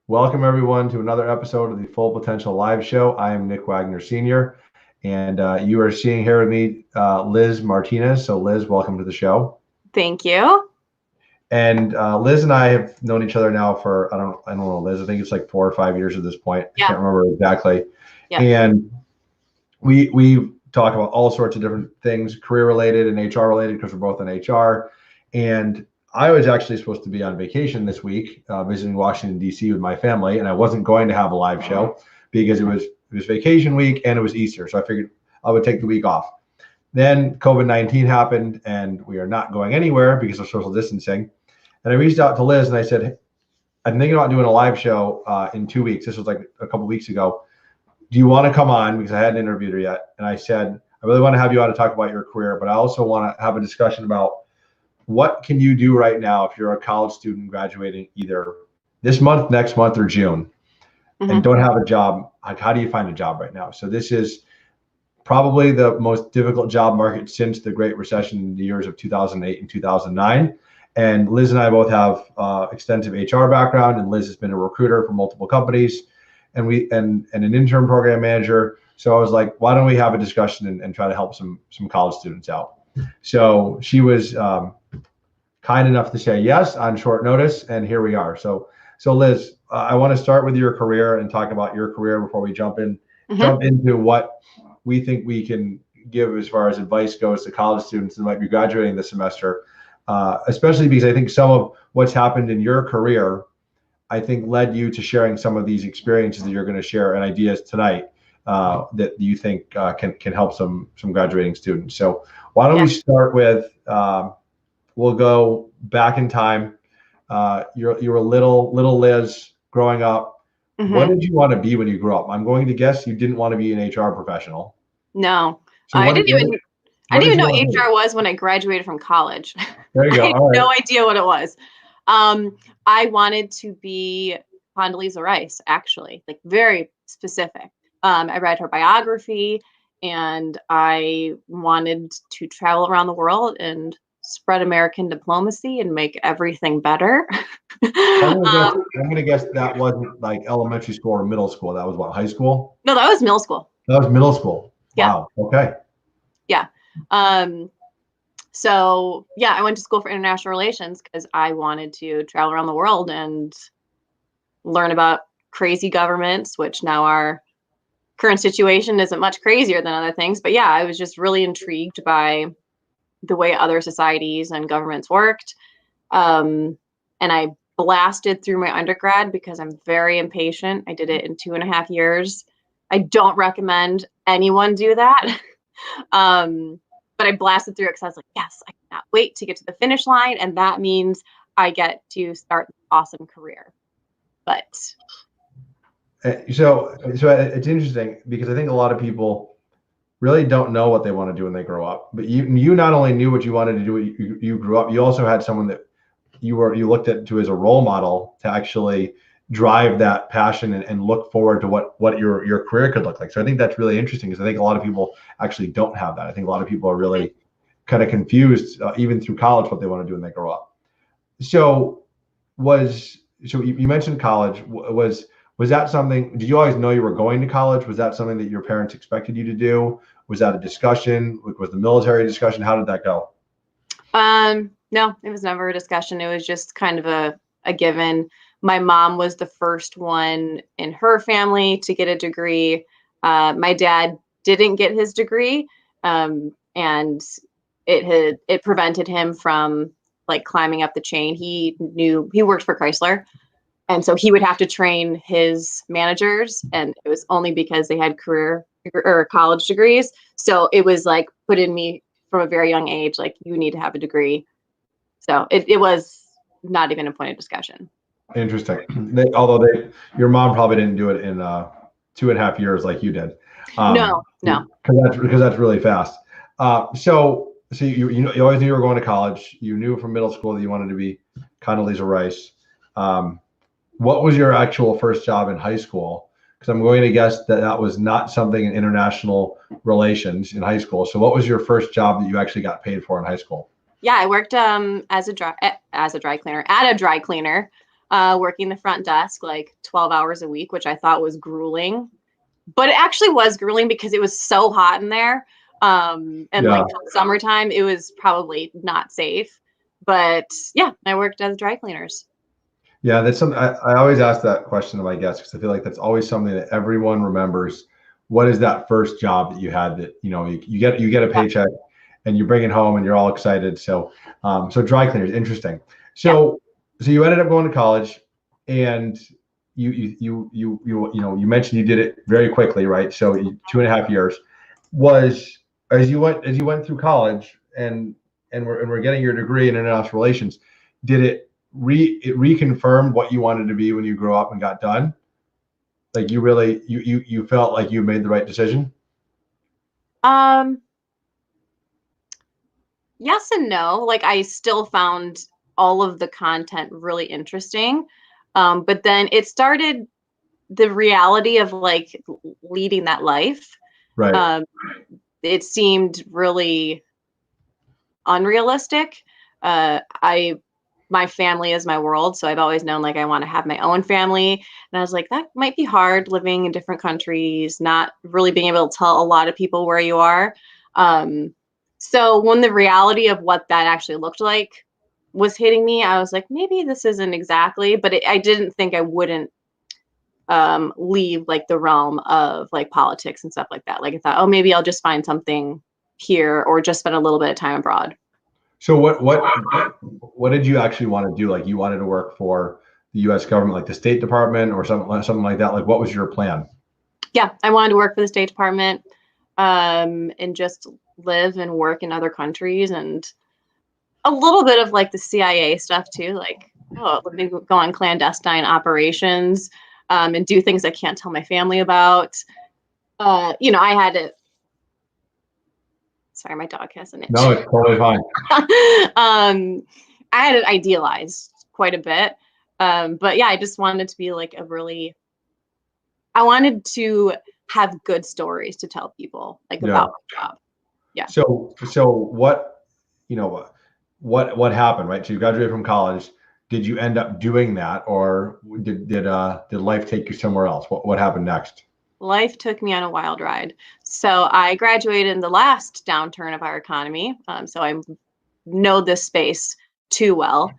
Welcome everyone to another episode of the Full Potential Live Show. I am Nick Wagner Sr. and you are seeing here with me Liz Martinez. So Liz, welcome to the show. Thank you. And Liz and I have known each other now for, I don't know, Liz, I think it's like 4 or 5 years at this point. Yeah. I can't remember exactly. Yeah. And we talk about all sorts of different things, career related and HR related, because we're both in HR. And I was actually supposed to be on vacation this week, visiting Washington, D.C. with my family, and I wasn't going to have a live show because it was vacation week and it was Easter. So I figured I would take the week off. Then COVID-19 happened and we are not going anywhere because of social distancing. And I reached out to Liz and I said, I'm thinking about doing a live show in 2 weeks. This was like a couple weeks ago. Do you want to come on? Because I hadn't interviewed her yet. And I said, I really want to have you on to talk about your career, but I also want to have a discussion about what can you do right now if you're a college student graduating either this month, next month, or June, and don't have a job? Like, how do you find a job right now? So this is probably the most difficult job market since the Great Recession in the years of 2008 and 2009. And Liz and I both have extensive HR background, and Liz has been a recruiter for multiple companies, and an intern program manager. So I was like, why don't we have a discussion and try to help some college students out? So she was kind enough to say yes on short notice, and here we are. So Liz, I want to start with your career and talk about your career before we jump into what we think we can give as far as advice goes to college students that might be graduating this semester, especially because I think some of what's happened in your career, I think, led you to sharing some of these experiences that you're going to share and ideas tonight that you think can help some graduating students. So why don't we start with, we'll go back in time. You're a little Liz growing up. What did you want to be when you grew up? I'm going to guess you didn't want to be an HR professional. No, so I didn't even know HR was when I graduated from college. There you go. I had no idea what it was. I wanted to be Condoleezza Rice, actually, like very specific. I read her biography, and I wanted to travel around the world and spread American diplomacy and make everything better. I'm gonna guess that wasn't like elementary school or middle school. That was what, high school? No, that was middle school. That was middle school. Yeah. Wow. Okay. Yeah. So yeah, I went to school for international relations because I wanted to travel around the world and learn about crazy governments, which now our current situation isn't much crazier than other things. But yeah, I was just really intrigued by the way other societies and governments worked. And I blasted through my undergrad because I'm very impatient. I did it in 2.5 years. I don't recommend anyone do that. But I blasted through it because I was like, yes, I cannot wait to get to the finish line. And that means I get to start an awesome career. But so it's interesting because I think a lot of people really don't know what they want to do when they grow up. But you not only knew what you wanted to do when you grew up, you also had someone that you looked at to as a role model to actually drive that passion and look forward to what your career could look like. So I think that's really interesting because I think a lot of people actually don't have that. I think a lot of people are really kind of confused even through college what they want to do when they grow up. So you mentioned college. Was that something, did you always know you were going to college? Was that something that your parents expected you to do? Was that a discussion? Was the military discussion? How did that go? No, it was never a discussion. It was just kind of a given. My mom was the first one in her family to get a degree. My dad didn't get his degree, and it prevented him from like climbing up the chain. He worked for Chrysler. And so he would have to train his managers, and it was only because they had career or college degrees. So it was like put in me from a very young age, like you need to have a degree. So it was not even a point of discussion. Interesting. Your mom probably didn't do it in 2.5 years like you did. No. Because that's really fast. So you always knew you were going to college. You knew from middle school that you wanted to be Condoleezza Rice. What was your actual first job in high school? Because I'm going to guess that was not something in international relations in high school. So what was your first job that you actually got paid for in high school? Yeah, I worked as a dry cleaner at a dry cleaner. working the front desk like 12 hours a week, which I thought was grueling. But it actually was grueling because it was so hot in there. And like summertime, it was probably not safe. But yeah, I worked as dry cleaners. Yeah, that's something I always ask that question to my guests because I feel like that's always something that everyone remembers. What is that first job that you had that you get a paycheck and you bring it home and you're all excited? So so dry cleaners, interesting. So you ended up going to college, and you mentioned you did it very quickly, right? So 2.5 years was as you went through college and we're getting your degree in international relations. Did it reconfirmed what you wanted to be when you grew up and got done? Like you really you felt like you made the right decision? Yes and no. Like I still found all of the content really interesting. But then it started the reality of like leading that life. Right. It seemed really unrealistic. My family is my world, so I've always known like I want to have my own family, and I was like, that might be hard living in different countries, not really being able to tell a lot of people where you are. So when the reality of what that actually looked like was hitting me, I was like, maybe this isn't exactly, but I didn't think I wouldn't leave like the realm of like politics and stuff like that. Like I thought, oh, maybe I'll just find something here or just spend a little bit of time abroad. So what did you actually want to do? Like you wanted to work for the U.S. government, like the State Department or something like that? Like what was your plan? Yeah, I wanted to work for the State Department, and just live and work in other countries, and a little bit of like the CIA stuff too. Like, oh, let me go on clandestine operations, and do things I can't tell my family about. I had to. Sorry, my dog has an itch. No, it's totally fine. I had it idealized quite a bit. But yeah, I just wanted to be like I wanted to have good stories to tell people like about my job. Yeah. So what happened, right? So you graduated from college. Did you end up doing that, or did life take you somewhere else? What happened next? Life took me on a wild ride. So I graduated in the last downturn of our economy. So I know this space too well.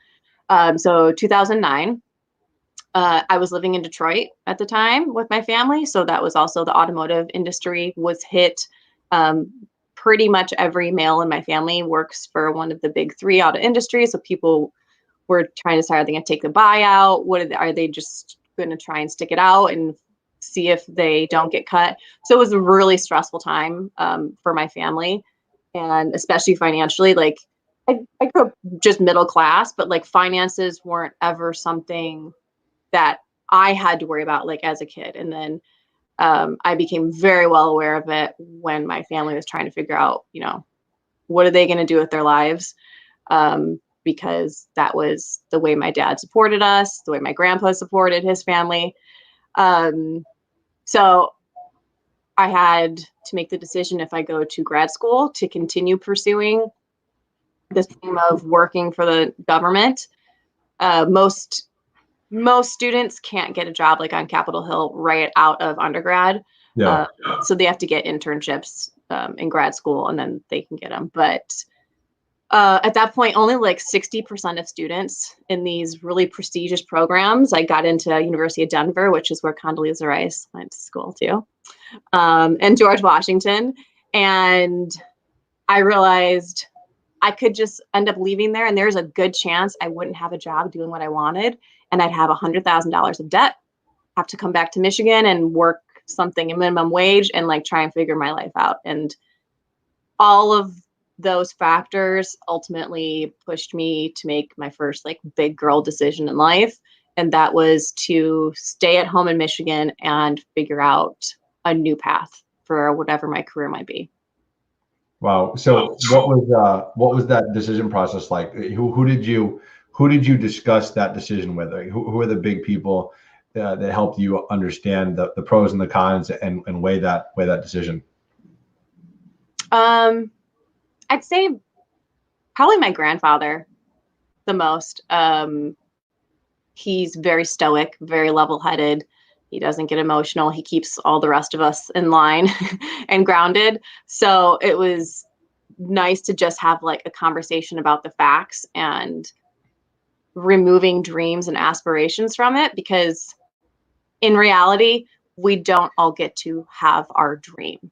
So 2009, I was living in Detroit at the time with my family. So that was also the automotive industry was hit. Pretty much every male in my family works for one of the big three auto industries. So people were trying to decide, are they going to take the buyout? Are they just going to try and stick it out and see if they don't get cut? So it was a really stressful time for my family, and especially financially. Like I grew up just middle class, but like finances weren't ever something that I had to worry about like as a kid. And then I became very well aware of it when my family was trying to figure out, what are they going to do with their lives? Because that was the way my dad supported us, the way my grandpa supported his family. So I had to make the decision if I go to grad school to continue pursuing this dream of working for the government. Most students can't get a job like on Capitol Hill right out of undergrad. So they have to get internships in grad school and then they can get them. But at that point, only like 60% of students in these really prestigious programs. I got into University of Denver, which is where Condoleezza Rice went to school too, and George Washington. And I realized I could just end up leaving there, and there's a good chance I wouldn't have a job doing what I wanted, and I'd have $100,000 of debt, have to come back to Michigan and work something a minimum wage and like try and figure my life out. And all of those factors ultimately pushed me to make my first like big girl decision in life. And that was to stay at home in Michigan and figure out a new path for whatever my career might be. Wow. So what was that decision process like? Who did you discuss that decision with? Like, who are the big people that helped you understand the pros and the cons and weigh that decision? I'd say probably my grandfather the most. He's very stoic, very level-headed. He doesn't get emotional. He keeps all the rest of us in line and grounded. So it was nice to just have like a conversation about the facts and removing dreams and aspirations from it, because in reality, we don't all get to have our dream,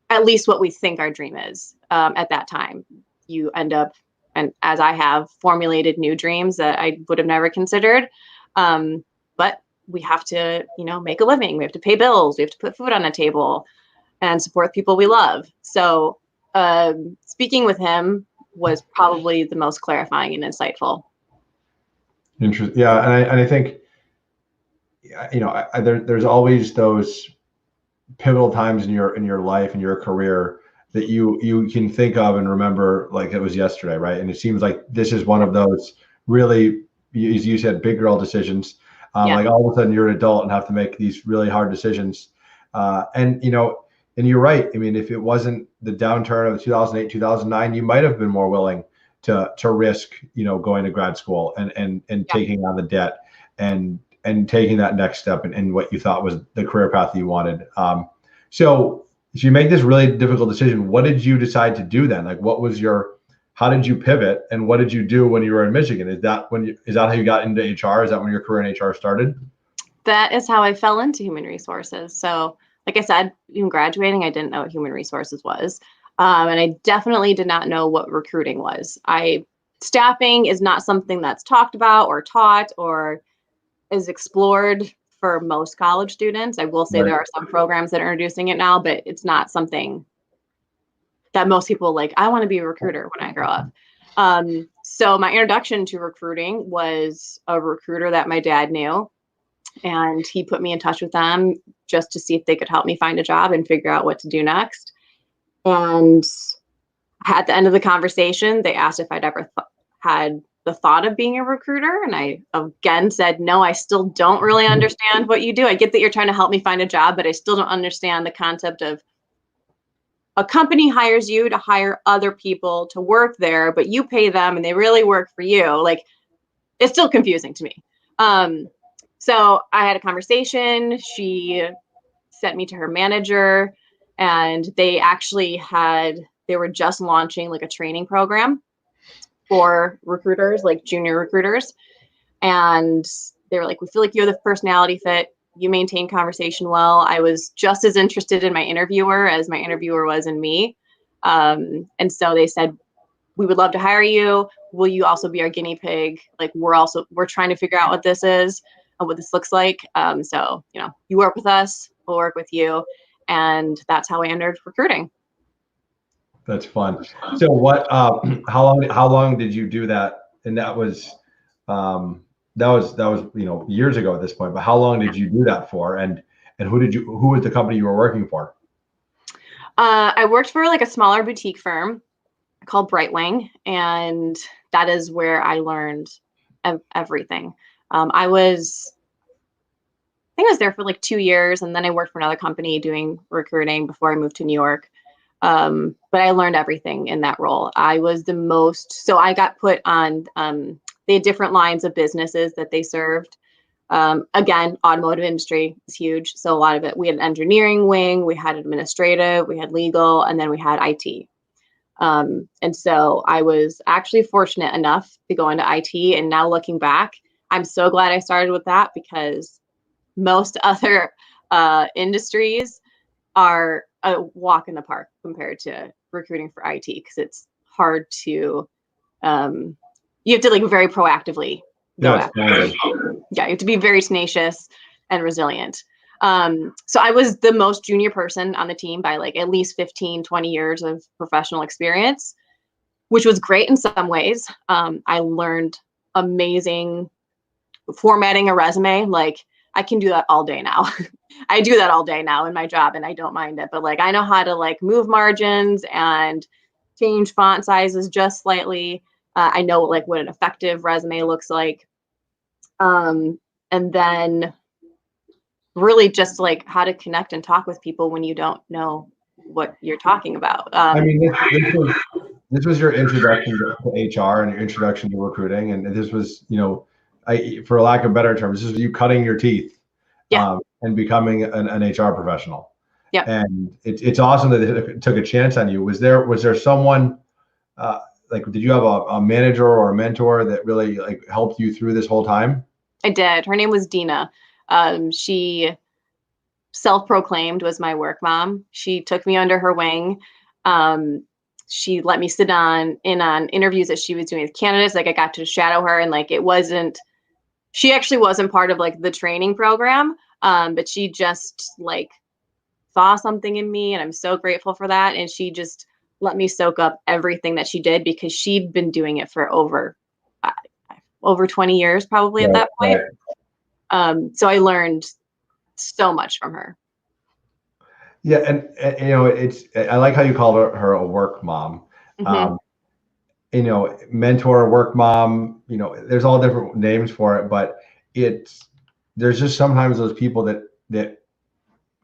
at least what we think our dream is at that time. You end up, and as I have, formulated new dreams that I would have never considered. But we have to, make a living. We have to pay bills. We have to put food on the table and support people we love. So speaking with him was probably the most clarifying and insightful. Interesting. Yeah, and I think, there's always those pivotal times in your life and your career that you can think of and remember like it was yesterday, right? And it seems like this is one of those really, as you said, big girl decisions. Like all of a sudden you're an adult and have to make these really hard decisions. And you're right. I mean, if it wasn't the downturn of 2008, 2009, you might have been more willing to risk, going to grad school and taking on the debt and taking that next step and what you thought was the career path that you wanted. So you make this really difficult decision. What did you decide to do then? Like, how did you pivot, and what did you do when you were in Michigan? Is that how you got into HR? Is that when your career in HR started? That is how I fell into human resources. So, like I said, even graduating, I didn't know what human resources was. And I definitely did not know what recruiting was. Staffing is not something that's talked about or taught or is explored for most college students. I will say There are some programs that are introducing it now, but it's not something that most people like, I want to be a recruiter when I grow up. So my introduction to recruiting was a recruiter that my dad knew, and he put me in touch with them just to see if they could help me find a job and figure out what to do next. And at the end of the conversation, they asked if I'd ever had the thought of being a recruiter. And I again said, no, I still don't really understand what you do. I get that you're trying to help me find a job, but I still don't understand the concept of a company hires you to hire other people to work there, but you pay them and they really work for you. Like, it's still confusing to me. So I had a conversation. She sent me to her manager, and they were just launching like a training program for recruiters, like junior recruiters. And they were like, we feel like you're the personality fit. You maintain conversation well. I was just as interested in my interviewer as my interviewer was in me. And so they said, we would love to hire you. Will you also be our guinea pig? Like, we're trying to figure out what this is and what this looks like. So, you work with us, we'll work with you. And that's how I entered recruiting. That's fun. So how long did you do that? And that was years ago at this point, but how long did you do that for? And who was the company you were working for? I worked for like a smaller boutique firm called Brightwing, and that is where I learned everything. I think I was there for like 2 years, and then I worked for another company doing recruiting before I moved to New York. But I learned everything in that role. I got put on, they had different lines of businesses that they served. Again, automotive industry is huge. So a lot of it, we had an engineering wing, we had administrative, we had legal, and then we had IT. And so I was actually fortunate enough to go into IT. And now looking back, I'm so glad I started with that, because most other industries are a walk in the park compared to recruiting for IT, because it's hard to, you have to like very proactively go after it. Yeah, you have to be very tenacious and resilient. So I was the most junior person on the team by like at least 15, 20 years of professional experience, which was great in some ways. I learned amazing formatting a resume. Like, I can do that all day now. I do that all day now in my job, and I don't mind it. But like, I know how to like move margins and change font sizes just slightly. I know like what an effective resume looks like. And then really just like how to connect and talk with people when you don't know what you're talking about. I mean, this was your introduction to HR and your introduction to recruiting, and this was, for lack of better terms, this is you cutting your teeth, Yeah. and becoming an HR professional. Yep. And it's awesome that it took a chance on you. Was there someone, like, did you have a manager or a mentor that really like helped you through this whole time? I did. Her name was Dina. She self-proclaimed was my work mom. She took me under her wing. She let me sit in on interviews that she was doing with candidates. Like I got to shadow her, and like she actually wasn't part of like the training program, but she just like saw something in me, and I'm so grateful for that. And she just let me soak up everything that she did because she'd been doing it for over 20 years probably at that point. So I learned so much from her. Yeah, and I like how you call her a work mom. Mm-hmm. Mentor, work mom. There's all different names for it, but there's just sometimes those people that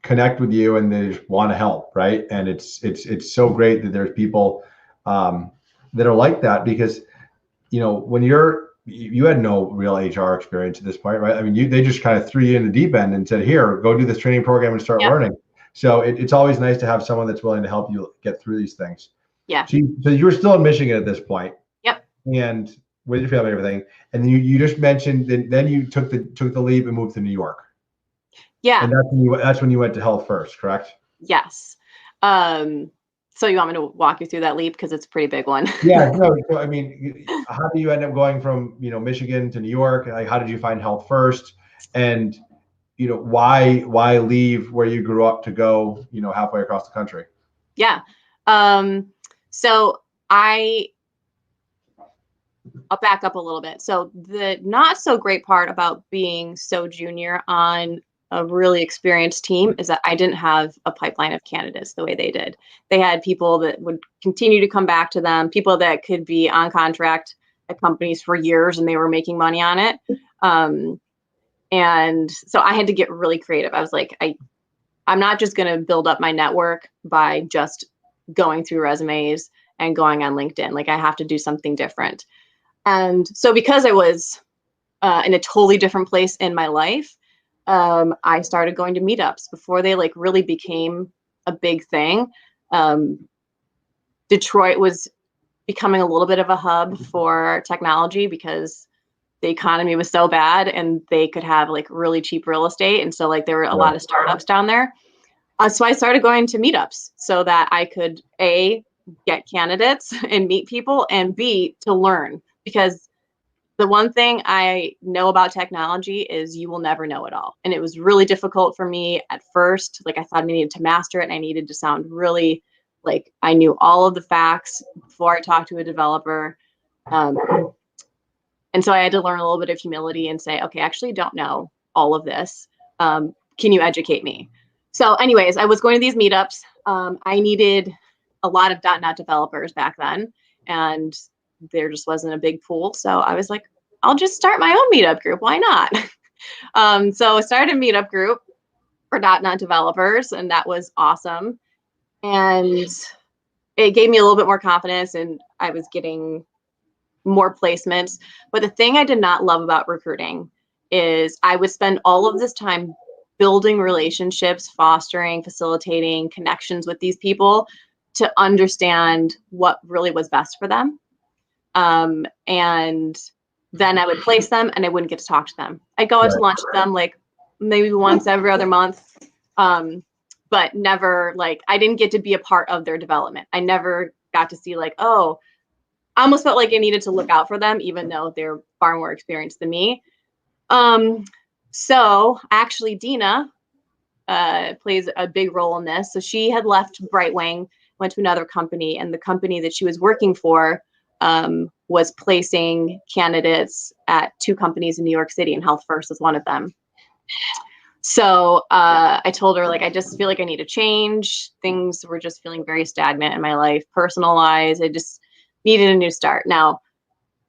connect with you and they just want to help, right? And it's so great that there's people that are like that, because when you had no real HR experience at this point, right? I mean, they just kind of threw you in the deep end and said, here, go do this training program and start learning. So it's always nice to have someone that's willing to help you get through these things. Yeah. So you were still in Michigan at this point. Yep. And with your family and everything. And then you just mentioned then you took the leap and moved to New York. Yeah. And that's when you went to Health First, correct? Yes. So you want me to walk you through that leap, because it's a pretty big one? Yeah. No. So I mean, how do you end up going from Michigan to New York? Like, how did you find Health First? And why leave where you grew up to go halfway across the country? Yeah. So I'll back up a little bit. So the not so great part about being so junior on a really experienced team is that I didn't have a pipeline of candidates the way they did. They had people that would continue to come back to them, people that could be on contract at companies for years and they were making money on it. And so I had to get really creative. I was like, I'm not just going to build up my network by just going through resumes and going on LinkedIn. Like I have to do something different. And so because I was in a totally different place in my life, I started going to meetups before they like really became a big thing. Detroit was becoming a little bit of a hub for technology because the economy was so bad and they could have like really cheap real estate. And so like there were a lot of startups down there. So I started going to meetups so that I could get candidates and meet people, and B, to learn, because the one thing I know about technology is you will never know it all. And it was really difficult for me at first. Like I thought I needed to master it and I needed to sound really like I knew all of the facts before I talked to a developer. And so I had to learn a little bit of humility and say, okay, I actually don't know all of this. Can you educate me? So anyways, I was going to these meetups. I needed a lot of .NET developers back then, and there just wasn't a big pool. So I was like, I'll just start my own meetup group. Why not? So I started a meetup group for .NET developers, and that was awesome. And it gave me a little bit more confidence, and I was getting more placements. But the thing I did not love about recruiting is I would spend all of this time building relationships, fostering, facilitating connections with these people to understand what really was best for them. And then I would place them and I wouldn't get to talk to them. I'd go out to lunch with them like maybe once every other month. But never like, I didn't get to be a part of their development. I never got to see like, oh, I almost felt like I needed to look out for them, even though they're far more experienced than me. So actually Dina plays a big role in this. So she had left Brightwing, went to another company, and the company that she was working for was placing candidates at 2 companies in New York City, and Health First is one of them. So I told her, like, I just feel like I need a change. Things were just feeling very stagnant in my life, personal life. I just needed a new start. Now,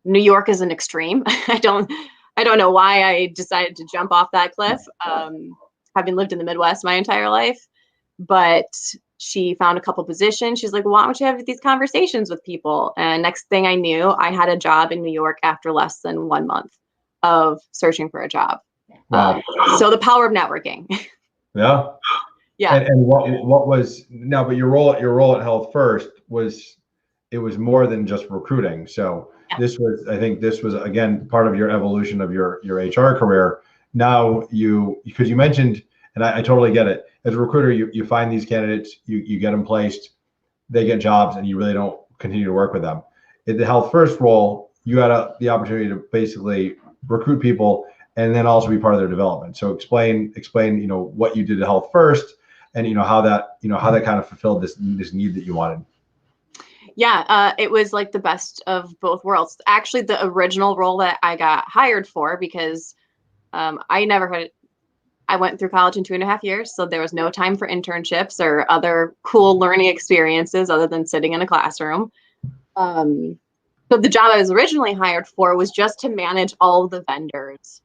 New York is an extreme. I don't know why I decided to jump off that cliff. Having lived in the Midwest my entire life, but she found a couple positions. She's like, well, why don't you have these conversations with people? And next thing I knew, I had a job in New York after less than 1 month. of searching for a job. Wow. So the power of networking. Yeah. Yeah. And what was now, but your role at Health First was, it was more than just recruiting. So this was, I think this was again part of your evolution of your HR career. Now because you mentioned, and I totally get it. As a recruiter, you find these candidates, you get them placed, they get jobs, and you really don't continue to work with them. In the Health First role, you had the opportunity to basically recruit people and then also be part of their development. So explain, what you did at Health First, and how that kind of fulfilled this need that you wanted. Yeah, it was like the best of both worlds. Actually, the original role that I got hired for, because I went through college in 2.5 years, so there was no time for internships or other cool learning experiences other than sitting in a classroom. So the job I was originally hired for was just to manage all of the vendors,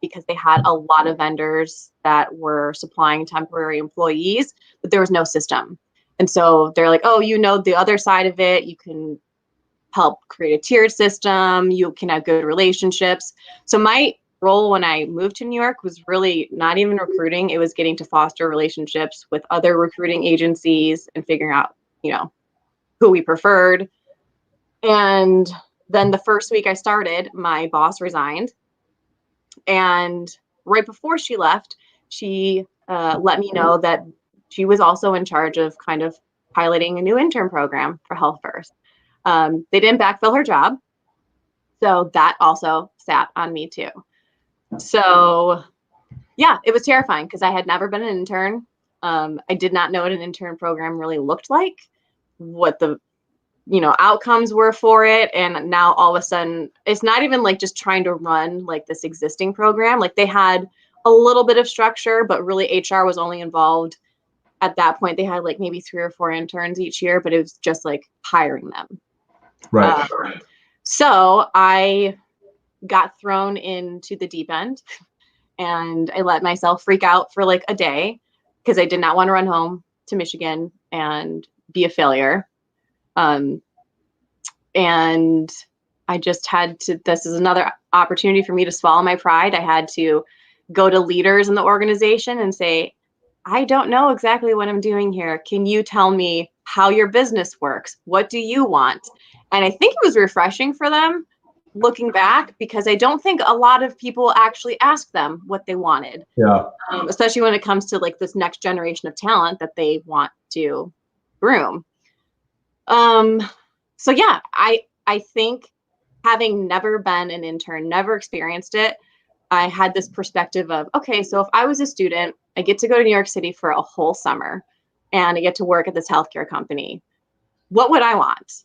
because they had a lot of vendors that were supplying temporary employees, but there was no system. And so they're like, oh, the other side of it. You can help create a tiered system. You can have good relationships. So my role when I moved to New York was really not even recruiting. It was getting to foster relationships with other recruiting agencies and figuring out, who we preferred. And then the first week I started, my boss resigned. And right before she left, she let me know that she was also in charge of kind of piloting a new intern program for Health First. They didn't backfill her job, so that also sat on me too. So yeah, it was terrifying because I had never been an intern. I did not know what an intern program really looked like, what the outcomes were for it. And now all of a sudden, it's not even like just trying to run like this existing program. Like they had a little bit of structure, but really HR was only involved at that point. They had like maybe 3 or 4 interns each year, but it was just like hiring them. Right. So I got thrown into the deep end and I let myself freak out for like a day because I did not want to run home to Michigan and be a failure. And I just had to, this is another opportunity for me to swallow my pride. I had to go to leaders in the organization and say, I don't know exactly what I'm doing here. Can you tell me how your business works? What do you want? And I think it was refreshing for them looking back, because I don't think a lot of people actually asked them what they wanted. Yeah. Especially when it comes to like this next generation of talent that they want to groom. So yeah, I think having never been an intern, never experienced it, I had this perspective of, okay, so if I was a student, I get to go to New York City for a whole summer and I get to work at this healthcare company. What would I want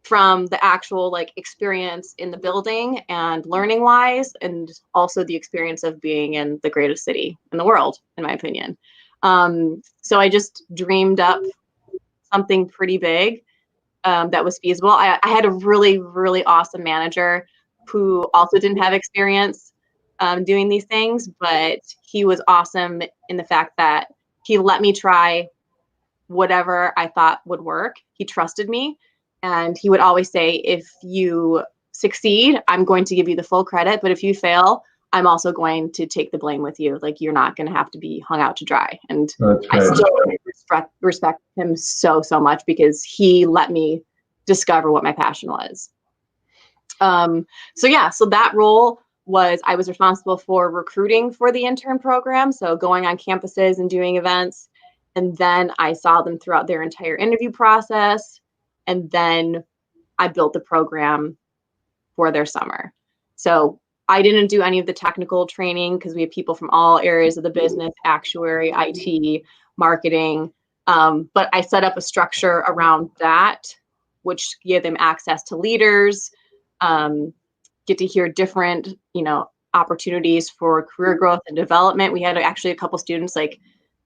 from the actual like experience in the building and learning wise, and also the experience of being in the greatest city in the world, in my opinion. So I just dreamed up something pretty big that was feasible. I had a really, really awesome manager who also didn't have experience doing these things, but he was awesome in the fact that he let me try whatever I thought would work. He trusted me, and he would always say, if you succeed, I'm going to give you the full credit, but if you fail, I'm also going to take the blame with you. Like, you're not going to have to be hung out to dry. And I still respect him so much because he let me discover what my passion was. So that role was, I was responsible for recruiting for the intern program. So going on campuses and doing events. And then I saw them throughout their entire interview process. And then I built the program for their summer. So I didn't do any of the technical training because we have people from all areas of the business, actuary, IT, marketing. But I set up a structure around that, which gave them access to leaders, get to hear different, opportunities for career growth and development. We had actually a couple students, like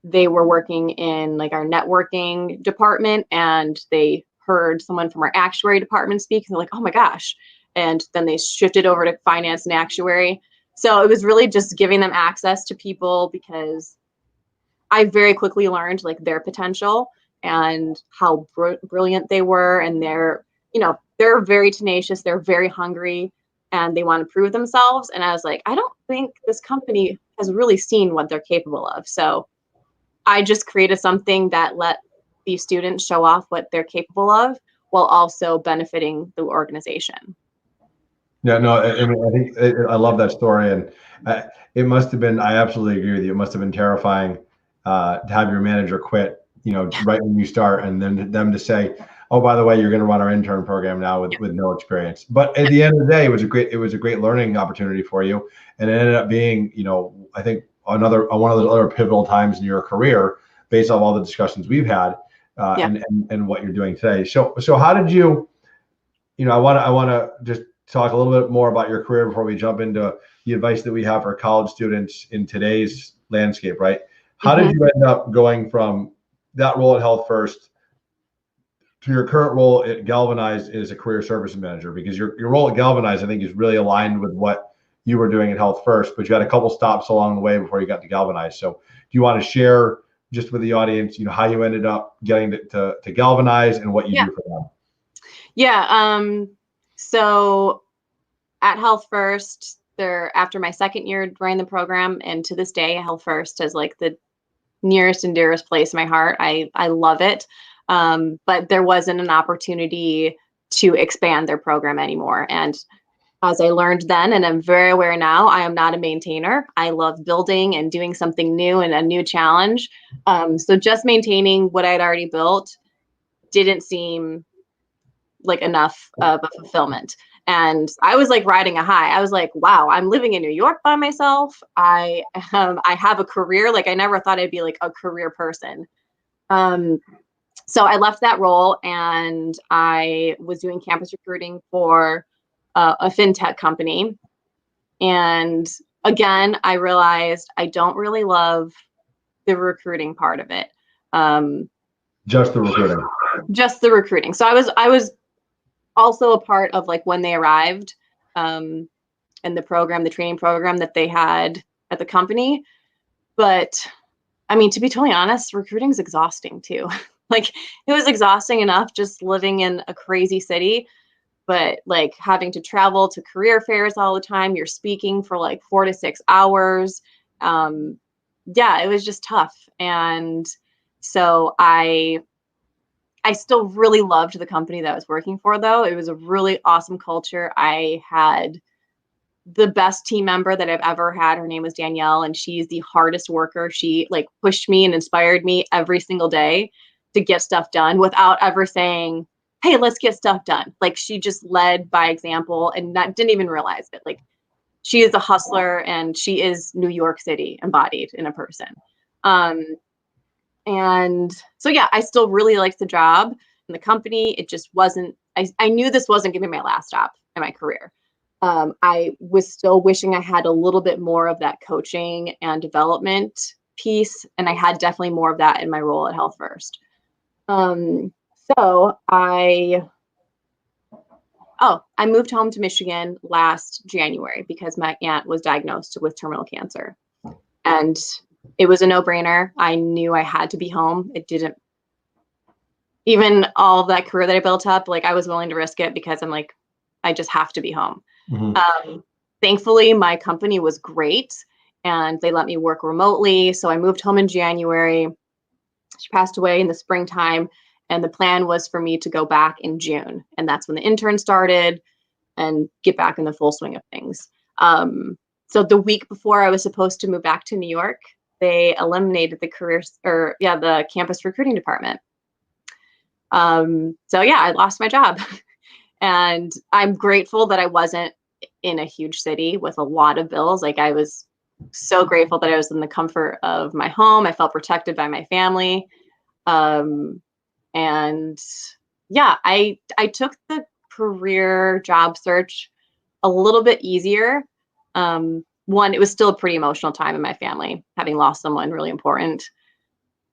they were working in like our networking department and they heard someone from our actuary department speak and they're like, oh my gosh. And then they shifted over to finance and actuary. So it was really just giving them access to people, because I very quickly learned like their potential and how brilliant they were. And they're very tenacious. They're very hungry. and they want to prove themselves. And I was like, I don't think this company has really seen what they're capable of. So I just created something that let these students show off what they're capable of while also benefiting the organization. Yeah, no, I mean, I think I love that story, and it must have been. I absolutely agree with you. It must have been terrifying to have your manager quit, right when you start, and then them to say, "Oh, by the way, you're going to run our intern program now with no experience." But at the end of the day, it was a great learning opportunity for you, and it ended up being, I think one of those other pivotal times in your career, based on all the discussions we've had, and what you're doing today. So how did you? I want to just talk a little bit more about your career before we jump into the advice that we have for college students in today's landscape, right? How did you end up going from that role at Health First to your current role at Galvanize as a career services manager? Because your role at Galvanize, I think, is really aligned with what you were doing at Health First, but you had a couple stops along the way before you got to Galvanize. So do you want to share just with the audience, how you ended up getting to Galvanize and what you do for them? Yeah. So at Health First, after my second year running the program, and to this day, Health First is like the nearest and dearest place in my heart. I love it. But there wasn't an opportunity to expand their program anymore. And as I learned then, and I'm very aware now, I am not a maintainer. I love building and doing something new and a new challenge. So just maintaining what I'd already built didn't seem like enough of a fulfillment. And I was like riding a high. I was like, wow, I'm living in New York by myself. I have a career. Like I never thought I'd be like a career person. So I left that role and I was doing campus recruiting for a fintech company. And again, I realized I don't really love the recruiting part of it. Just the recruiting. Just the recruiting. So I was also a part of like when they arrived in the training program that they had at the company. But I mean, to be totally honest, recruiting is exhausting too. Like it was exhausting enough just living in a crazy city, but like having to travel to career fairs all the time, you're speaking for like 4 to 6 hours. Yeah, it was just tough. And so I still really loved the company that I was working for, though. It was a really awesome culture. I had the best team member that I've ever had. Her name was Danielle, and she's the hardest worker. She like pushed me and inspired me every single day to get stuff done without ever saying, hey, let's get stuff done. Like she just led by example and didn't even realize it. Like she is a hustler and she is New York City embodied in a person. And so, yeah, I still really liked the job and the company. It just wasn't, I knew this wasn't going to be my last stop in my career. I was still wishing I had a little bit more of that coaching and development piece. And I had definitely more of that in my role at Health First. So I moved home to Michigan last January because my aunt was diagnosed with terminal cancer. And it was a no-brainer. I knew I had to be home. It didn't, even all of that career that I built up, like I was willing to risk it because I'm like, I just have to be home. Mm-hmm. Thankfully, my company was great and they let me work remotely. So I moved home in January. She passed away in the springtime. And the plan was for me to go back in June. And that's when the intern started and get back in the full swing of things. So the week before I was supposed to move back to New York, they eliminated the campus recruiting department. So yeah, I lost my job. And I'm grateful that I wasn't in a huge city with a lot of bills. Like I was so grateful that I was in the comfort of my home. I felt protected by my family. And yeah, I took the career job search a little bit easier. One, it was still a pretty emotional time in my family, having lost someone really important.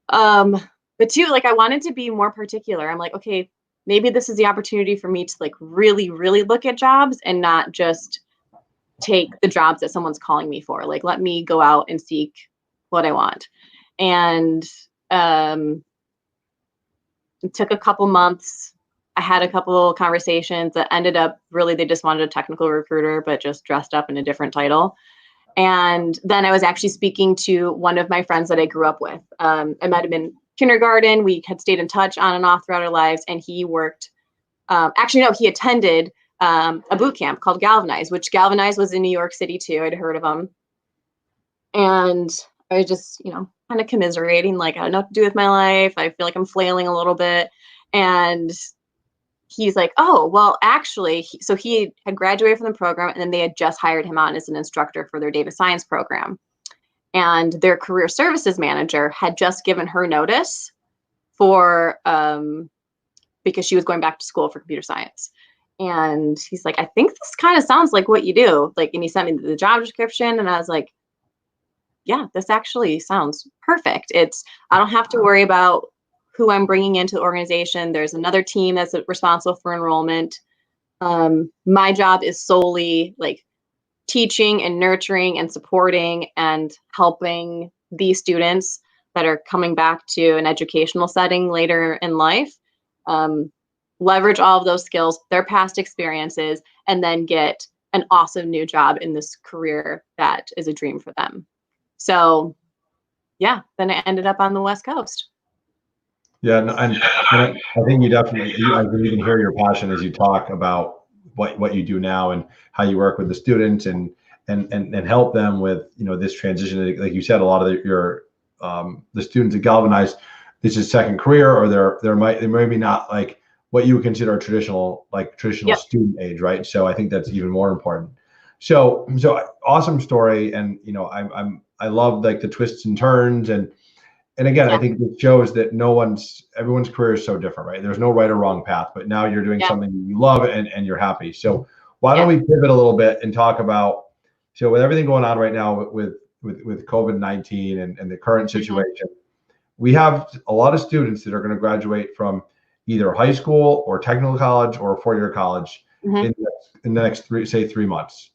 But two, like I wanted to be more particular. I'm like, okay, maybe this is the opportunity for me to like really, really look at jobs and not just take the jobs that someone's calling me for. Like, let me go out and seek what I want. And it took a couple months I had a couple of conversations that ended up really, they just wanted a technical recruiter, but just dressed up in a different title. And then I was actually speaking to one of my friends that I grew up with. I met him in kindergarten. We had stayed in touch on and off throughout our lives. And he worked, actually, no, he attended a boot camp called Galvanize, which Galvanize was in New York City too. I'd heard of him. And I was just, kind of commiserating, like, I don't know what to do with my life. I feel like I'm flailing a little bit. And he's like, oh, well, actually, so he had graduated from the program, and then they had just hired him on as an instructor for their data science program. And their career services manager had just given her notice for, because she was going back to school for computer science. And he's like, I think this kind of sounds like what you do. Like, and he sent me the job description, and I was like, yeah, this actually sounds perfect. I don't have to worry about who I'm bringing into the organization. There's another team that's responsible for enrollment. My job is solely like teaching and nurturing and supporting and helping these students that are coming back to an educational setting later in life, leverage all of those skills, their past experiences, and then get an awesome new job in this career that is a dream for them. So yeah, then I ended up on the West Coast. Yeah, and I think you definitely, I can even hear your passion as you talk about what you do now and how you work with the students and help them with this transition. Like you said, a lot of the students at Galvanize, this is second career, or they're maybe not like what you would consider a traditional Yep. student age, right? So I think that's even more important. So awesome story, and I love like the twists and turns and again, Yeah. I think it shows that everyone's career is so different, right? There's no right or wrong path, but now you're doing something you love and you're happy. So why don't we pivot a little bit and talk about, so with everything going on right now with COVID-19 and the current situation, we have a lot of students that are going to graduate from either high school or technical college or a four-year college in the next 3 months.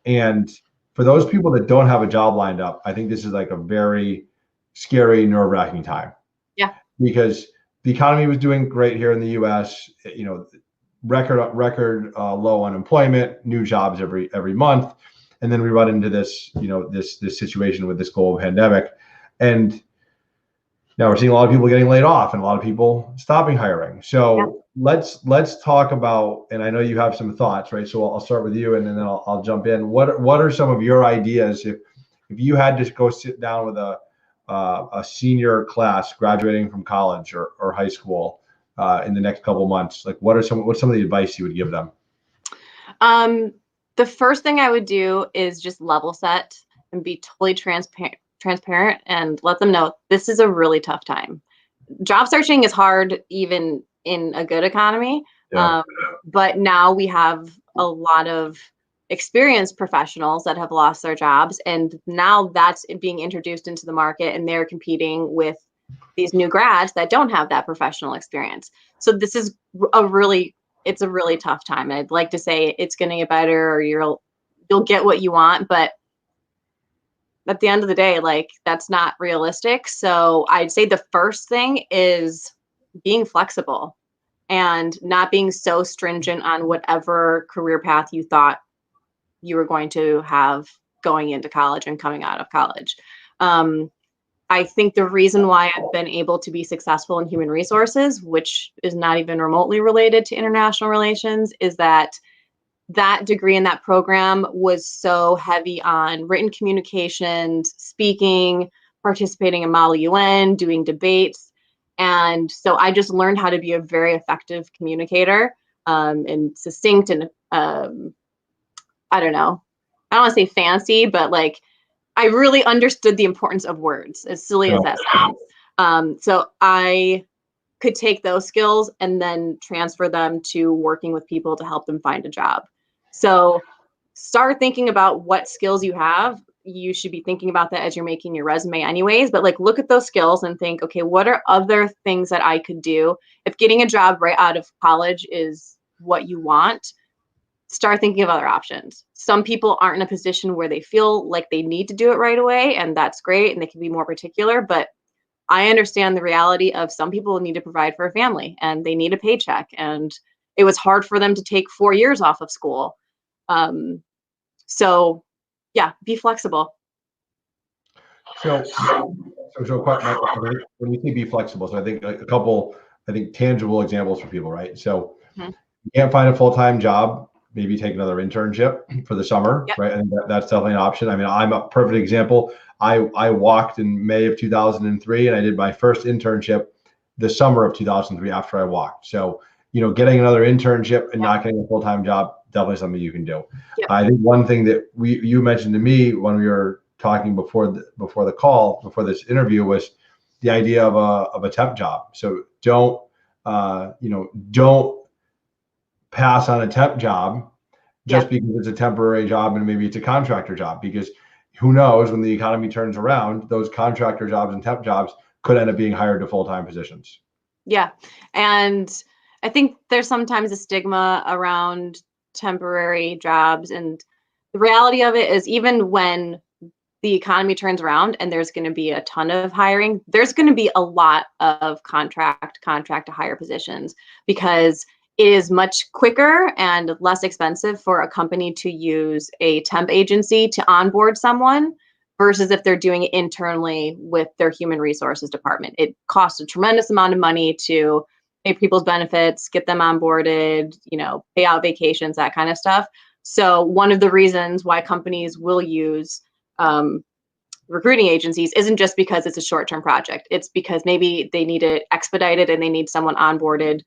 And for those people that don't have a job lined up, I think this is like a very scary, nerve-wracking time. Yeah. Because the economy was doing great here in the U.S. Record low unemployment, new jobs every month, and then we run into this this situation with this global pandemic, and now we're seeing a lot of people getting laid off and a lot of people stopping hiring. So let's talk about, and I know you have some thoughts, right? So I'll start with you, and then I'll jump in. What are some of your ideas if you had to go sit down with a senior class graduating from college or high school in the next couple of months? Like, what's some of the advice you would give them? The first thing I would do is just level set and be totally transparent and let them know this is a really tough time. Job searching is hard even in a good economy. But now we have a lot of experienced professionals that have lost their jobs, and now that's being introduced into the market, and they're competing with these new grads that don't have that professional experience. So this is it's a really tough time. I'd like to say it's going to get better, or you'll get what you want, but at the end of the day, like, that's not realistic. So I'd say the first thing is being flexible and not being so stringent on whatever career path you thought you were going to have going into college and coming out of college. I think the reason why I've been able to be successful in human resources, which is not even remotely related to international relations, is that degree in that program was so heavy on written communications, speaking, participating in Model UN, doing debates. And so I just learned how to be a very effective communicator, and succinct, and I don't know, I don't want to say fancy, but like, I really understood the importance of words, as silly as that sounds. So I could take those skills and then transfer them to working with people to help them find a job. So start thinking about what skills you have. You should be thinking about that as you're making your resume anyways, but like, look at those skills and think, okay, what are other things that I could do? If getting a job right out of college is what you want, start thinking of other options. Some people aren't in a position where they feel like they need to do it right away, and that's great, and they can be more particular, but I understand the reality of some people need to provide for a family and they need a paycheck. And it was hard for them to take 4 years off of school. So yeah, be flexible. When you say be flexible, so I think a couple, tangible examples for people, right? So Mhm. you can't find a full-time job, maybe take another internship for the summer, Yep. right? And that's definitely an option. I mean, I'm a perfect example. I walked in May of 2003, and I did my first internship the summer of 2003 after I walked. So, getting another internship and Yep. not getting a full-time job, definitely something you can do. Yep. I think one thing that you mentioned to me when we were talking before this interview was the idea of a temp job. So don't pass on a temp job just because it's a temporary job and maybe it's a contractor job, because who knows, when the economy turns around, those contractor jobs and temp jobs could end up being hired to full-time positions. Yeah. And I think there's sometimes a stigma around temporary jobs. And the reality of it is, even when the economy turns around and there's going to be a ton of hiring, there's going to be a lot of contract to hire positions, because it is much quicker and less expensive for a company to use a temp agency to onboard someone versus if they're doing it internally with their human resources department. It costs a tremendous amount of money to pay people's benefits, get them onboarded, pay out vacations, that kind of stuff. So one of the reasons why companies will use recruiting agencies isn't just because it's a short-term project. It's because maybe they need it expedited and they need someone onboarded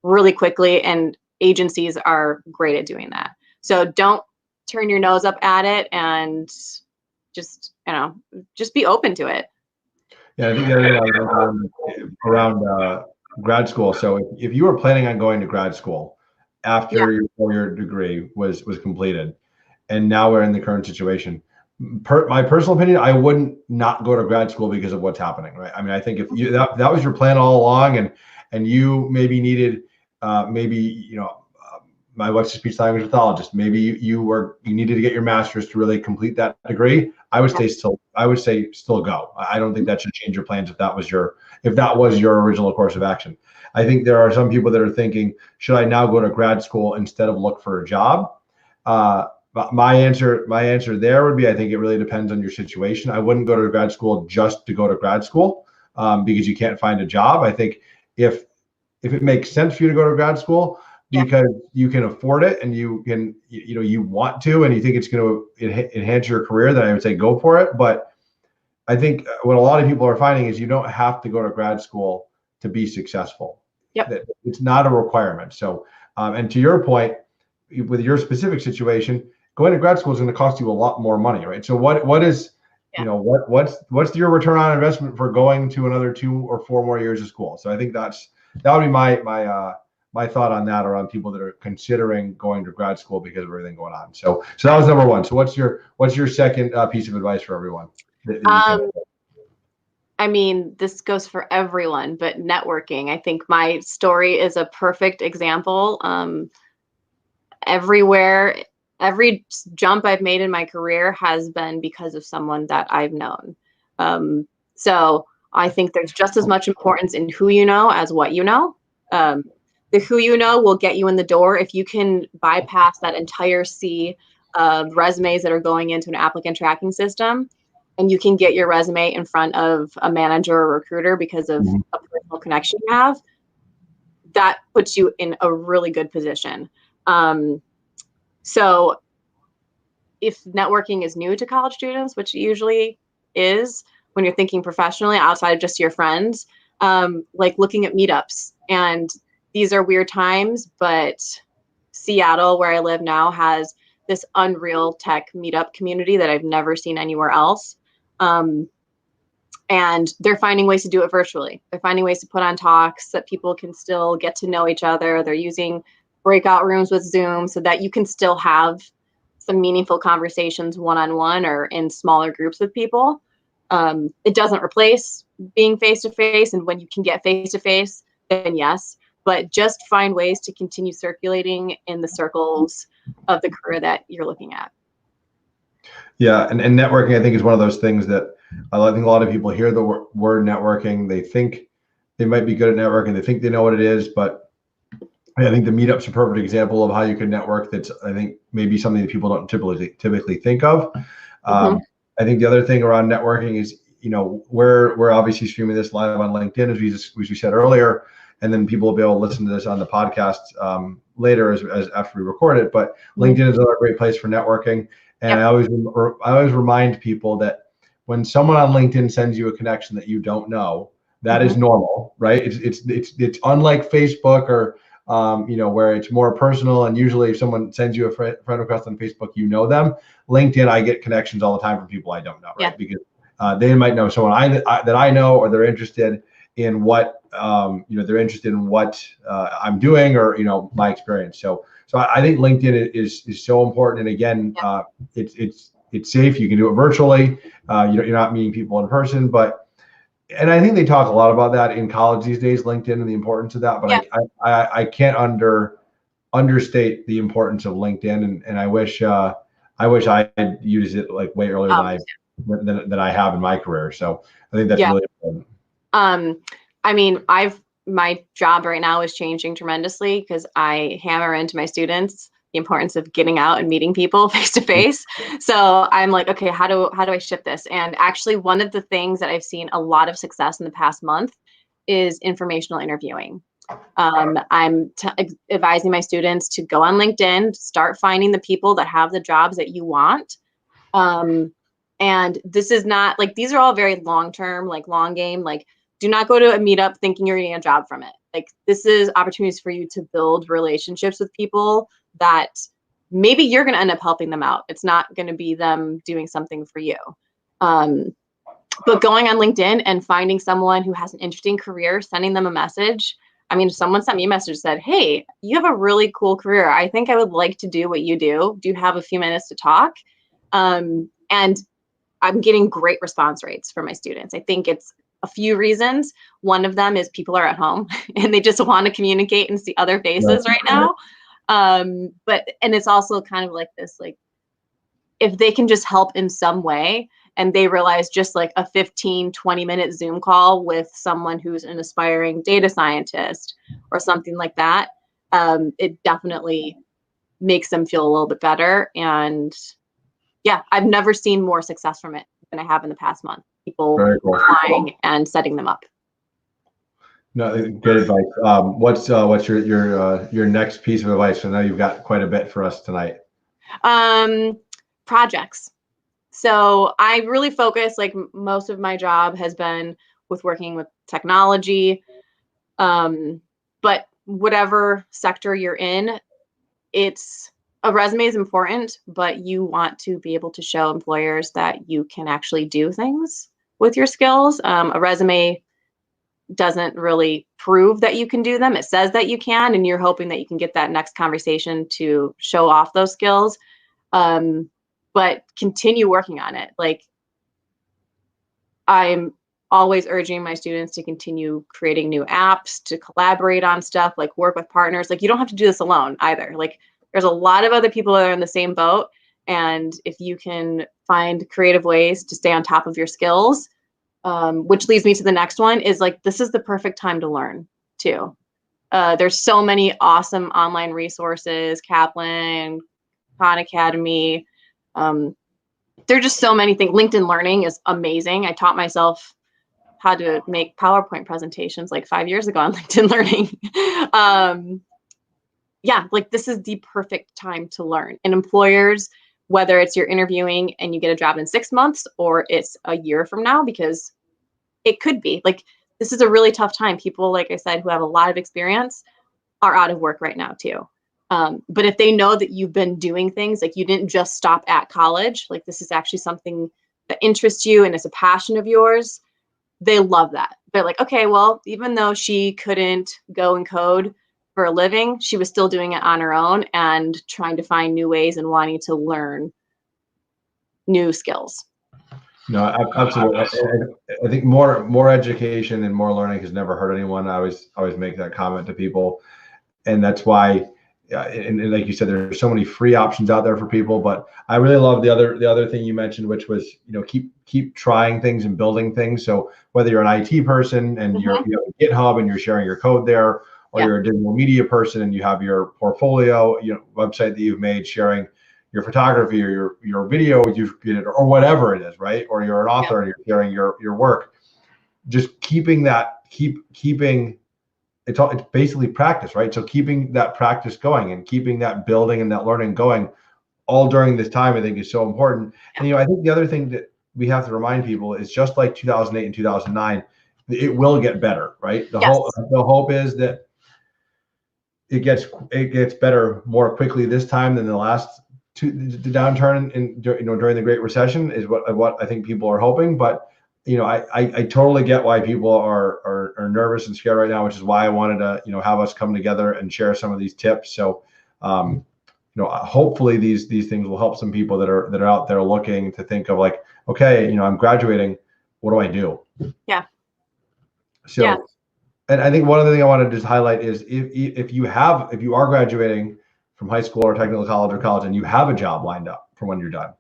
really quickly, and agencies are great at doing that. So don't turn your nose up at it, and just be open to it. Yeah, I think the other thing around grad school. So if you were planning on going to grad school after your 4-year degree was completed, and now we're in the current situation, my personal opinion, I wouldn't not go to grad school because of what's happening, right? I mean, I think if that was your plan all along, and you maybe needed my wife's a speech language pathologist. Maybe you needed to get your master's to really complete that degree. I would say still go. I don't think that should change your plans if that was your original course of action. I think there are some people that are thinking, should I now go to grad school instead of look for a job? But my answer there would be, I think it really depends on your situation. I wouldn't go to grad school just to go to grad school because you can't find a job. I think if it makes sense for you to go to grad school because you can afford it and you can, you want to, and you think it's going to enhance your career, then I would say go for it. But I think what a lot of people are finding is you don't have to go to grad school to be successful. Yep. It's not a requirement. So, and to your point, with your specific situation, going to grad school is going to cost you a lot more money, right? So what is, what's your return on investment for going to another 2 or 4 more years of school? So I think that would be my thought on that, around people that are considering going to grad school because of everything going on. So that was number one. So what's your second piece of advice for everyone? I mean, this goes for everyone, but networking. I think my story is a perfect example. Every jump I've made in my career has been because of someone that I've known. So I think there's just as much importance in who you know as what you know. The who you know will get you in the door. If you can bypass that entire sea of resumes that are going into an applicant tracking system, and you can get your resume in front of a manager or recruiter because of a personal connection you have, that puts you in a really good position. So if networking is new to college students, which it usually is when you're thinking professionally outside of just your friends, like looking at meetups. And these are weird times, but Seattle, where I live now, has this unreal tech meetup community that I've never seen anywhere else. And they're finding ways to do it virtually. They're finding ways to put on talks that people can still get to know each other. They're using breakout rooms with Zoom so that you can still have some meaningful conversations one-on-one or in smaller groups with people. It doesn't replace being face-to-face, and when you can get face-to-face, then yes, but just find ways to continue circulating in the circles of the career that you're looking at. Yeah, and networking, I think, is one of those things that I think a lot of people hear the word networking. They think they might be good at networking. They think they know what it is, but I think the meetup's a perfect example of how you can network. That's, I think, maybe something that people don't typically think of. Mm-hmm. I think the other thing around networking is, we're obviously streaming this live on LinkedIn, as we said earlier, and then people will be able to listen to this on the podcast later as after we record it. But LinkedIn is another great place for networking. And I always remind people that when someone on LinkedIn sends you a connection that you don't know, that is normal, right? It's unlike Facebook or where it's more personal, and usually if someone sends you a friend request on Facebook, you know them. LinkedIn, I get connections all the time from people I don't know, right? Because they might know someone that I know, or they're interested in what they're interested in what I'm doing, or my experience. So I think LinkedIn is so important. And again, it's safe. You can do it virtually. You're not meeting people in person, and I think they talk a lot about that in college these days, LinkedIn, and the importance of that. But I can't understate the importance of LinkedIn, and I wish I had used it like way earlier than I have in my career. So I think that's really important. I mean, my job right now is changing tremendously because I hammer into my students the importance of getting out and meeting people face to face. So I'm like, okay, how do I shift this? And actually, one of the things that I've seen a lot of success in the past month is informational interviewing. I'm advising my students to go on LinkedIn, start finding the people that have the jobs that you want. And this is not like, these are all very long-term, like long game. Like, do not go to a meetup thinking you're getting a job from it. Like, this is opportunities for you to build relationships with people that maybe you're going to end up helping them out. It's not going to be them doing something for you. But going on LinkedIn and finding someone who has an interesting career, sending them a message. I mean, someone sent me a message, said, hey, you have a really cool career. I think I would like to do what you do. Do you have a few minutes to talk? And I'm getting great response rates from my students. I think it's a few reasons. One of them is people are at home and they just want to communicate and see other faces right now. And it's also kind of like this, like, if they can just help in some way, and they realize just like a 15-20-minute Zoom call with someone who's an aspiring data scientist or something like that, it definitely makes them feel a little bit better. And I've never seen more success from it than I have in the past month. People applying and setting them up. No, good advice. What's your next piece of advice? I know you've got quite a bit for us tonight. Projects. So I really focus, like most of my job has been with working with technology. But whatever sector you're in, a resume is important, but you want to be able to show employers that you can actually do things with your skills. A resume doesn't really prove that you can do them. It says that you can, and you're hoping that you can get that next conversation to show off those skills. But continue working on it. Like, I'm always urging my students to continue creating new apps, to collaborate on stuff, like work with partners. Like, you don't have to do this alone either. Like, there's a lot of other people that are in the same boat. And if you can find creative ways to stay on top of your skills, which leads me to the next one, is like, this is the perfect time to learn too. There's so many awesome online resources, Kaplan, Khan Academy. There are just so many things. LinkedIn Learning is amazing. I taught myself how to make PowerPoint presentations like 5 years ago on LinkedIn Learning. Like, this is the perfect time to learn. And employers, whether it's you're interviewing and you get a job in 6 months or it's a year from now, because it could be like, this is a really tough time. People, like I said, who have a lot of experience are out of work right now too. But if they know that you've been doing things, like you didn't just stop at college, like this is actually something that interests you and it's a passion of yours, they love that. They're like, okay, well, even though she couldn't go and code for a living, she was still doing it on her own and trying to find new ways and wanting to learn new skills. No, absolutely. I think more education and more learning has never hurt anyone. I always make that comment to people, and that's why and like you said, there's so many free options out there for people. But I really love the other thing you mentioned, which was, keep trying things and building things. So whether you're an IT person and you have a GitHub and you're sharing your code there, or you're a digital media person and you have your portfolio, website that you've made sharing your photography or your video you've created, or whatever it is, right? Or you're an author and you're sharing your work. Just keeping it's basically practice, right? So keeping that practice going and keeping that building and that learning going all during this time, I think, is so important. And I think the other thing that we have to remind people is, just like 2008 and 2009, it will get better, right? The hope is that it gets better more quickly this time than the last the downturn during the Great Recession, is what I think people are hoping. But I totally get why people are nervous and scared right now, which is why I wanted to have us come together and share some of these tips. So hopefully these things will help some people that are out there looking to think of, like, okay, I'm graduating, what do I do? Yeah. So yeah. And I think one other thing I want to just highlight is, if you are graduating from high school or technical college or college and you have a job lined up for when you're done,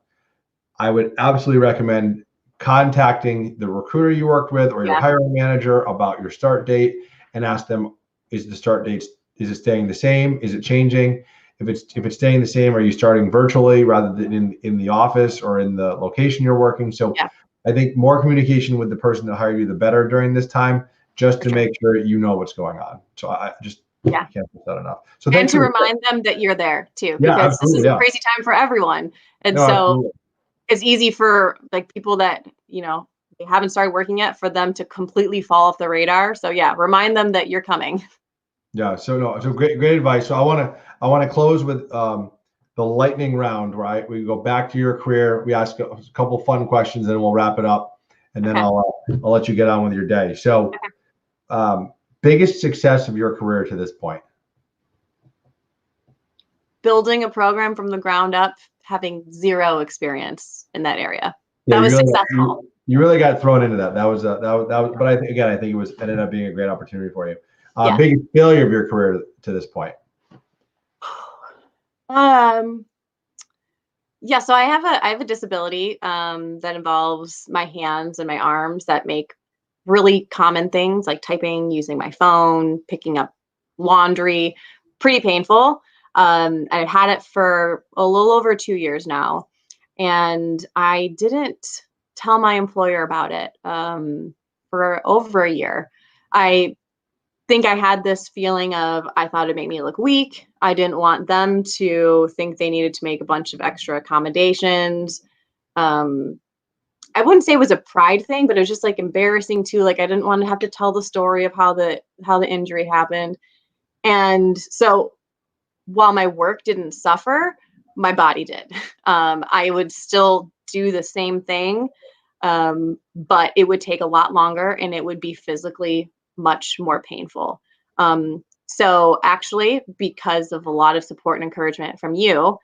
I would absolutely recommend contacting the recruiter you worked with or your hiring manager about your start date and ask them, is the start date, is it staying the same? Is it changing? If it's staying the same, are you starting virtually rather than in the office or in the location you're working? So I think more communication with the person that hired you, the better during this time, just to make sure you know what's going on. So I just can't put that enough. So and to remind them that you're there too, because this is a crazy time for everyone. And it's easy for, like, people that, they haven't started working yet, for them to completely fall off the radar. So remind them that you're coming. Yeah. So great advice. So I want to close with the lightning round, right? We go back to your career. We ask a couple fun questions, and then we'll wrap it up, and then I'll let you get on with your day. So, biggest success of your career to this point? Building a program from the ground up, having zero experience in that area. That was successful. You really got thrown into that. That was. But I think it ended up being a great opportunity for you. Biggest failure of your career to this point? So I have a disability that involves my hands and my arms that make really common things like typing, using my phone, picking up laundry, pretty painful. I've had it for a little over 2 years now, and I didn't tell my employer about it for over a year. I think I had this feeling of, I thought it'd make me look weak. I didn't want them to think they needed to make a bunch of extra accommodations. I wouldn't say it was a pride thing, but it was just, like, embarrassing too. Like, I didn't want to have to tell the story of how the injury happened. And so while my work didn't suffer, my body did. I would still do the same thing, but it would take a lot longer and it would be physically much more painful. So actually, because of a lot of support and encouragement from you,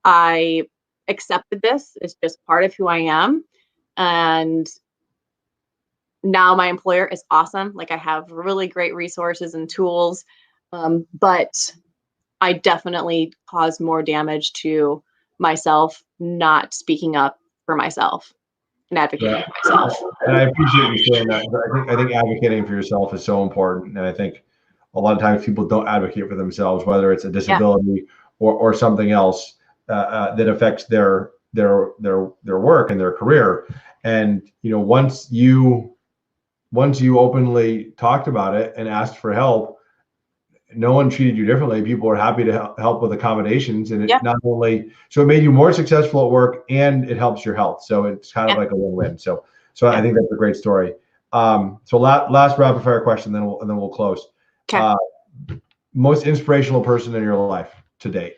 I accepted this. It's just part of who I am. And now my employer is awesome. Like, I have really great resources and tools, but I definitely caused more damage to myself not speaking up for myself and advocating for myself. And I appreciate you saying that. I think advocating for yourself is so important. And I think a lot of times people don't advocate for themselves, whether it's a disability or something else that affects their work and their career. And once you openly talked about it and asked for help, no one treated you differently. People were happy to help with accommodations, and it not only so it made you more successful at work, and it helps your health. So it's kind of like a win-win. So I think that's a great story. So last rapid fire question, then we'll close. Okay. Most inspirational person in your life to date?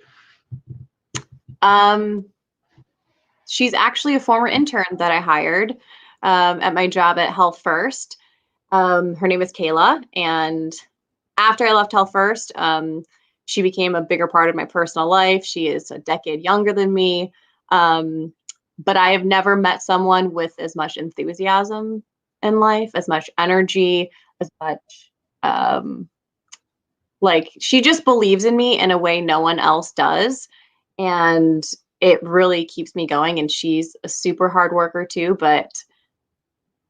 She's actually a former intern that I hired at my job at Health First. Her name is Kayla, and after I left Health First, she became a bigger part of my personal life. She is a decade younger than me, but I have never met someone with as much enthusiasm in life, as much energy, as much Like, she just believes in me in a way no one else does, and it really keeps me going, and she's a super hard worker too, but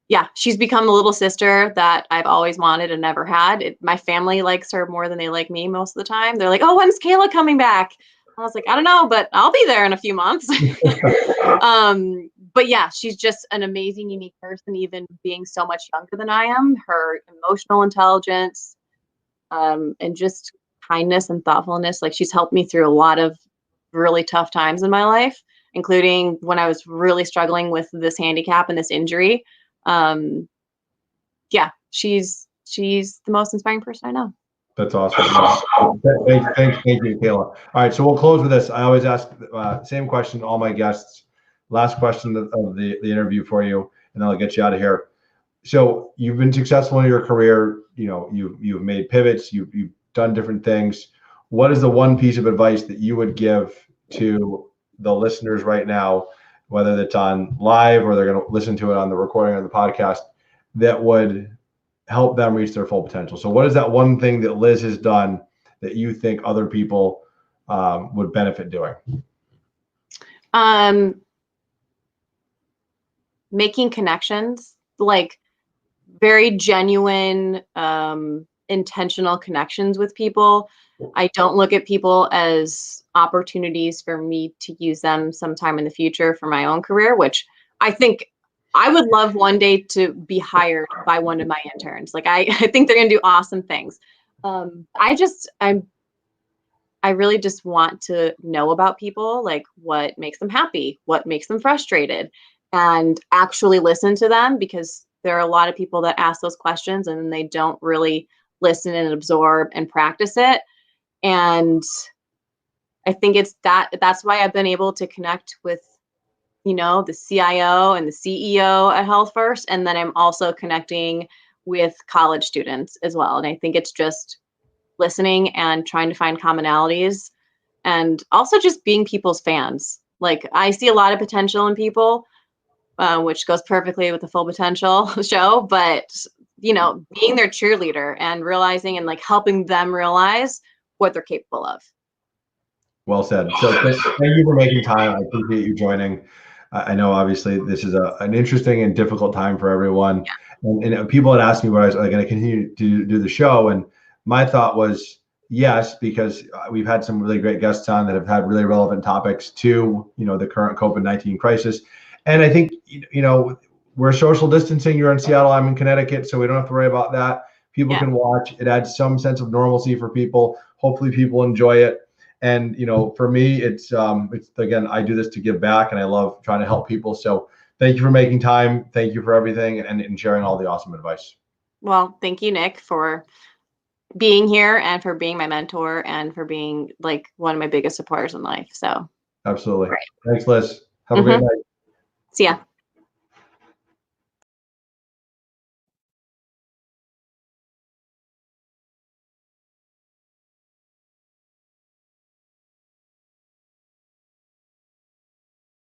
yeah, she's become the little sister that I've always wanted and never had. My family likes her more than they like me most of the time. They're like, "Oh, when's Kayla coming back?" I was like, "I don't know, but I'll be there in a few months." But yeah, she's just an amazing, unique person, even being so much younger than I am. Her emotional intelligence, and just kindness and thoughtfulness. Like, she's helped me through a lot of really tough times in my life, including when I was really struggling with this handicap and this injury. Um, yeah, she's the most inspiring person I know. That's awesome. Thank you, Kayla. All right, so we'll close with this. I always ask same question to all my guests. Last question of the interview for you, and then I'll get you out of here. So you've been successful in your career. You've made pivots. You've done different things. What is the one piece of advice that you would give to the listeners right now, whether that's on live or they're going to listen to it on the recording or the podcast, that would help them reach their full potential? So what is that one thing that Liz has done that you think other people would benefit doing? Making connections, like very genuine, intentional connections with people. I don't look at people as opportunities for me to use them sometime in the future for my own career, which I think I would love one day to be hired by one of my interns. Like, I think they're gonna do awesome things. I really just want to know about people, like what makes them happy, what makes them frustrated, and actually listen to them, because there are a lot of people that ask those questions and then they don't really listen and absorb and practice it. And I think that's why I've been able to connect with, the CIO and the CEO at Health First. And then I'm also connecting with college students as well. And I think it's just listening and trying to find commonalities, and also just being people's fans. Like, I see a lot of potential in people, which goes perfectly with the Full Potential show, but being their cheerleader and realizing and like helping them realize what they're capable of. Well said. So thank you for making time. I appreciate you joining. I know obviously this is an interesting and difficult time for everyone. And people had asked me what I was going to continue to do the show. And my thought was yes, because we've had some really great guests on that have had really relevant topics to, the current COVID-19 crisis. And I think, we're social distancing. You're in Seattle, I'm in Connecticut, so we don't have to worry about that. People can watch. It adds some sense of normalcy for people. Hopefully people enjoy it. And, for me, it's again, I do this to give back, and I love trying to help people. So thank you for making time. Thank you for everything and sharing all the awesome advice. Well, thank you, Nick, for being here and for being my mentor and for being like one of my biggest supporters in life. So absolutely. Great. Thanks, Liz. Have a great night. See ya.